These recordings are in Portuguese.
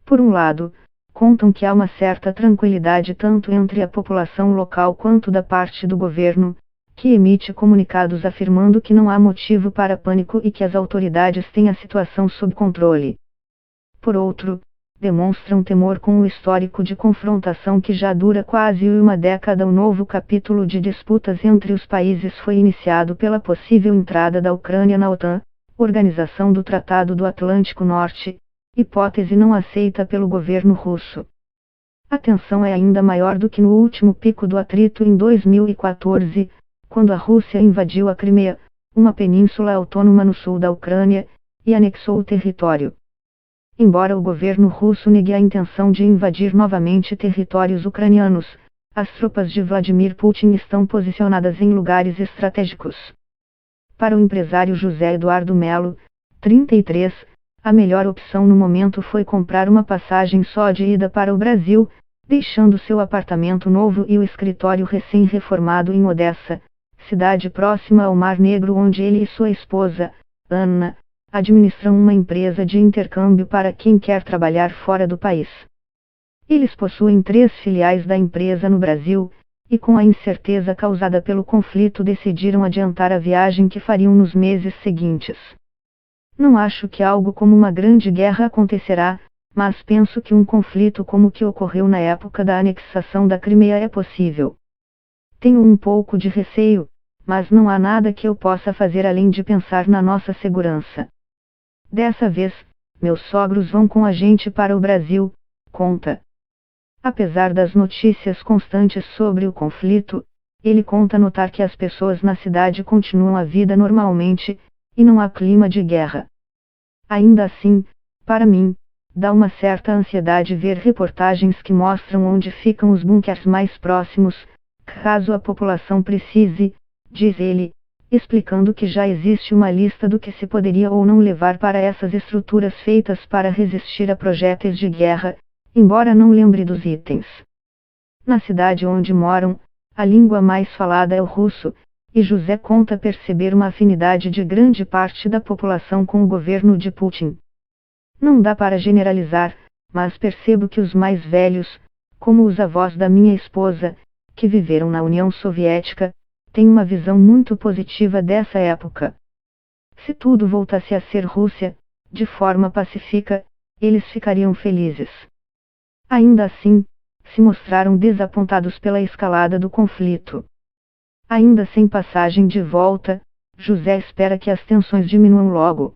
Por um lado, contam que há uma certa tranquilidade tanto entre a população local quanto da parte do governo, que emite comunicados afirmando que não há motivo para pânico e que as autoridades têm a situação sob controle. Por outro, demonstram temor com o histórico de confrontação que já dura quase uma década. Um novo capítulo de disputas entre os países foi iniciado pela possível entrada da Ucrânia na OTAN, Organização do Tratado do Atlântico Norte, hipótese não aceita pelo governo russo. A tensão é ainda maior do que no último pico do atrito em 2014, quando a Rússia invadiu a Crimeia, uma península autônoma no sul da Ucrânia, e anexou o território. Embora o governo russo negue a intenção de invadir novamente territórios ucranianos, as tropas de Vladimir Putin estão posicionadas em lugares estratégicos. Para o empresário José Eduardo Melo, 33, a melhor opção no momento foi comprar uma passagem só de ida para o Brasil, deixando seu apartamento novo e o escritório recém-reformado em Odessa, cidade próxima ao Mar Negro, onde ele e sua esposa, Anna, administram uma empresa de intercâmbio para quem quer trabalhar fora do país. Eles possuem 3 filiais da empresa no Brasil, e com a incerteza causada pelo conflito decidiram adiantar a viagem que fariam nos meses seguintes. Não acho que algo como uma grande guerra acontecerá, mas penso que um conflito como o que ocorreu na época da anexação da Crimeia é possível. Tenho um pouco de receio, mas não há nada que eu possa fazer além de pensar na nossa segurança. Dessa vez, meus sogros vão com a gente para o Brasil, conta. Apesar das notícias constantes sobre o conflito, ele conta notar que as pessoas na cidade continuam a vida normalmente, e não há clima de guerra. Ainda assim, para mim, dá uma certa ansiedade ver reportagens que mostram onde ficam os bunkers mais próximos, caso a população precise, diz ele, explicando que já existe uma lista do que se poderia ou não levar para essas estruturas feitas para resistir a projéteis de guerra, embora não lembre dos itens. Na cidade onde moram, a língua mais falada é o russo, e José conta perceber uma afinidade de grande parte da população com o governo de Putin. Não dá para generalizar, mas percebo que os mais velhos, como os avós da minha esposa, que viveram na União Soviética, têm uma visão muito positiva dessa época. Se tudo voltasse a ser Rússia, de forma pacífica, eles ficariam felizes. Ainda assim, se mostraram desapontados pela escalada do conflito. Ainda sem passagem de volta, José espera que as tensões diminuam logo.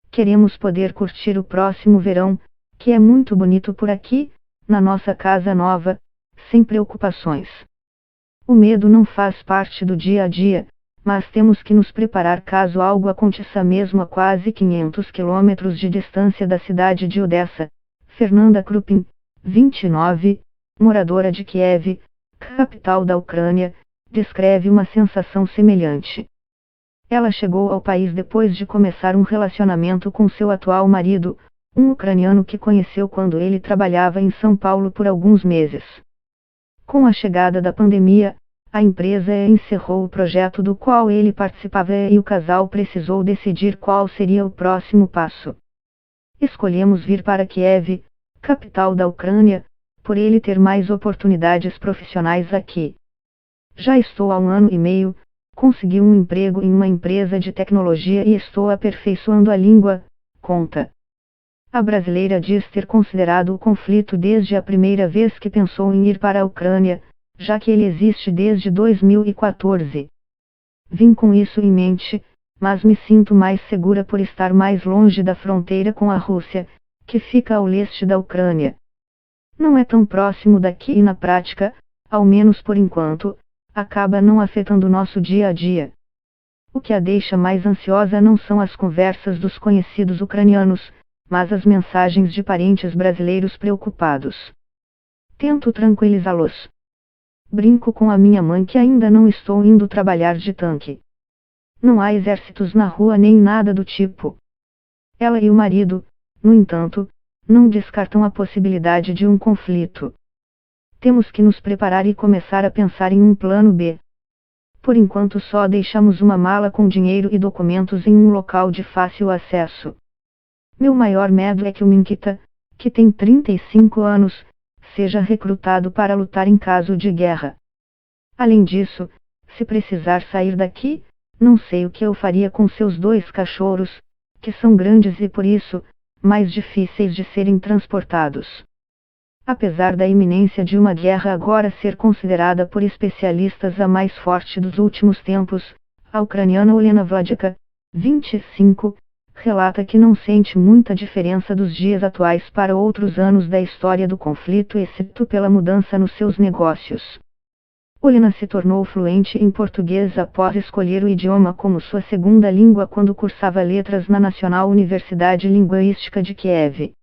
Queremos poder curtir o próximo verão, que é muito bonito por aqui, na nossa casa nova, sem preocupações. O medo não faz parte do dia a dia, mas temos que nos preparar caso algo aconteça mesmo a quase 500 quilômetros de distância da cidade de Odessa. Fernanda Krupin, 29, moradora de Kiev, capital da Ucrânia, descreve uma sensação semelhante. Ela chegou ao país depois de começar um relacionamento com seu atual marido, um ucraniano que conheceu quando ele trabalhava em São Paulo por alguns meses. Com a chegada da pandemia, a empresa encerrou o projeto do qual ele participava e o casal precisou decidir qual seria o próximo passo. Escolhemos vir para Kiev, capital da Ucrânia, por ele ter mais oportunidades profissionais aqui. Já estou há 1 ano e meio, consegui um emprego em uma empresa de tecnologia e estou aperfeiçoando a língua, conta. A brasileira diz ter considerado o conflito desde a primeira vez que pensou em ir para a Ucrânia, já que ele existe desde 2014. Vim com isso em mente, mas me sinto mais segura por estar mais longe da fronteira com a Rússia, que fica ao leste da Ucrânia. Não é tão próximo daqui e na prática, ao menos por enquanto, acaba não afetando nosso dia a dia. O que a deixa mais ansiosa não são as conversas dos conhecidos ucranianos, mas as mensagens de parentes brasileiros preocupados. Tento tranquilizá-los. Brinco com a minha mãe que ainda não estou indo trabalhar de tanque. Não há exércitos na rua nem nada do tipo. Ela e o marido, no entanto, não descartam a possibilidade de um conflito. Temos que nos preparar e começar a pensar em um plano B. Por enquanto só deixamos uma mala com dinheiro e documentos em um local de fácil acesso. Meu maior medo é que o Minkita, que tem 35 anos, seja recrutado para lutar em caso de guerra. Além disso, se precisar sair daqui, não sei o que eu faria com seus 2 cachorros, que são grandes e por isso, mais difíceis de serem transportados. Apesar da iminência de uma guerra agora ser considerada por especialistas a mais forte dos últimos tempos, a ucraniana Olena Vladica, 25, relata que não sente muita diferença dos dias atuais para outros anos da história do conflito, exceto pela mudança nos seus negócios. Olena se tornou fluente em português após escolher o idioma como sua segunda língua quando cursava letras na Nacional Universidade Linguística de Kiev.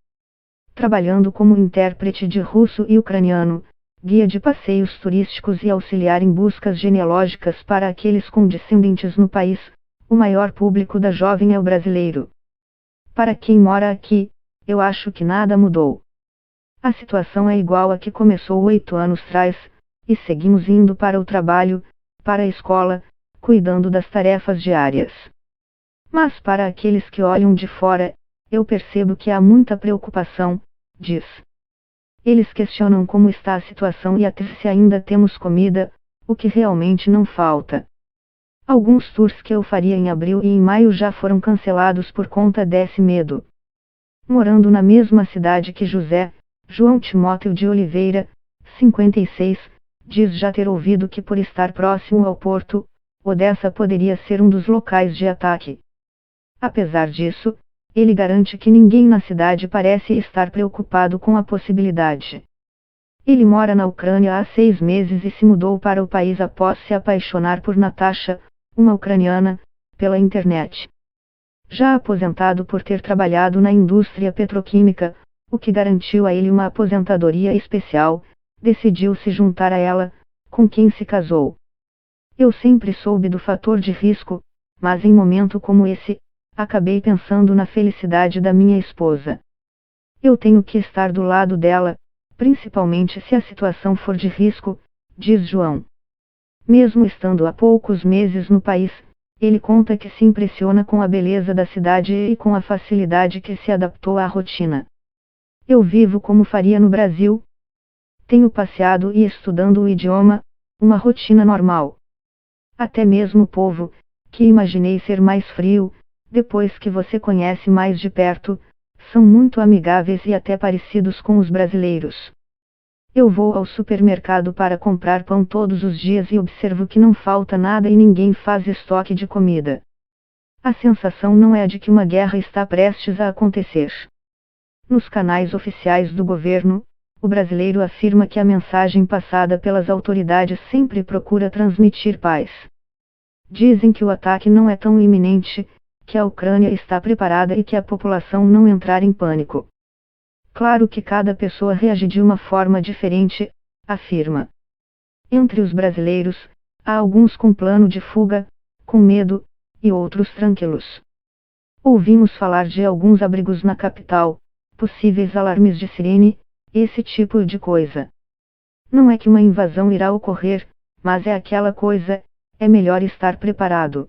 Trabalhando como intérprete de russo e ucraniano, guia de passeios turísticos e auxiliar em buscas genealógicas para aqueles com descendentes no país, o maior público da jovem é o brasileiro. Para quem mora aqui, eu acho que nada mudou. A situação é igual a que começou 8 anos atrás, e seguimos indo para o trabalho, para a escola, cuidando das tarefas diárias. Mas para aqueles que olham de fora, eu percebo que há muita preocupação, diz. Eles questionam como está a situação e até se ainda temos comida, o que realmente não falta. Alguns tours que eu faria em abril e em maio já foram cancelados por conta desse medo. Morando na mesma cidade que João Timóteo de Oliveira, 56, diz já ter ouvido que por estar próximo ao porto, Odessa poderia ser um dos locais de ataque. Apesar disso, ele garante que ninguém na cidade parece estar preocupado com a possibilidade. Ele mora na Ucrânia há 6 meses e se mudou para o país após se apaixonar por Natasha, uma ucraniana, pela internet. Já aposentado por ter trabalhado na indústria petroquímica, o que garantiu a ele uma aposentadoria especial, decidiu se juntar a ela, com quem se casou. Eu sempre soube do fator de risco, mas em momento como esse, acabei pensando na felicidade da minha esposa. Eu tenho que estar do lado dela, principalmente se a situação for de risco, diz João. Mesmo estando há poucos meses no país, ele conta que se impressiona com a beleza da cidade e com a facilidade que se adaptou à rotina. Eu vivo como faria no Brasil. Tenho passeado e estudando o idioma, uma rotina normal. Até mesmo o povo, que imaginei ser mais frio, depois que você conhece mais de perto, são muito amigáveis e até parecidos com os brasileiros. Eu vou ao supermercado para comprar pão todos os dias e observo que não falta nada e ninguém faz estoque de comida. A sensação não é a de que uma guerra está prestes a acontecer. Nos canais oficiais do governo, o brasileiro afirma que a mensagem passada pelas autoridades sempre procura transmitir paz. Dizem que o ataque não é tão iminente, que a Ucrânia está preparada e que a população não entrar em pânico. Claro que cada pessoa reage de uma forma diferente, afirma. Entre os brasileiros, há alguns com plano de fuga, com medo, e outros tranquilos. Ouvimos falar de alguns abrigos na capital, possíveis alarmes de sirene, esse tipo de coisa. Não é que uma invasão irá ocorrer, mas é aquela coisa, é melhor estar preparado.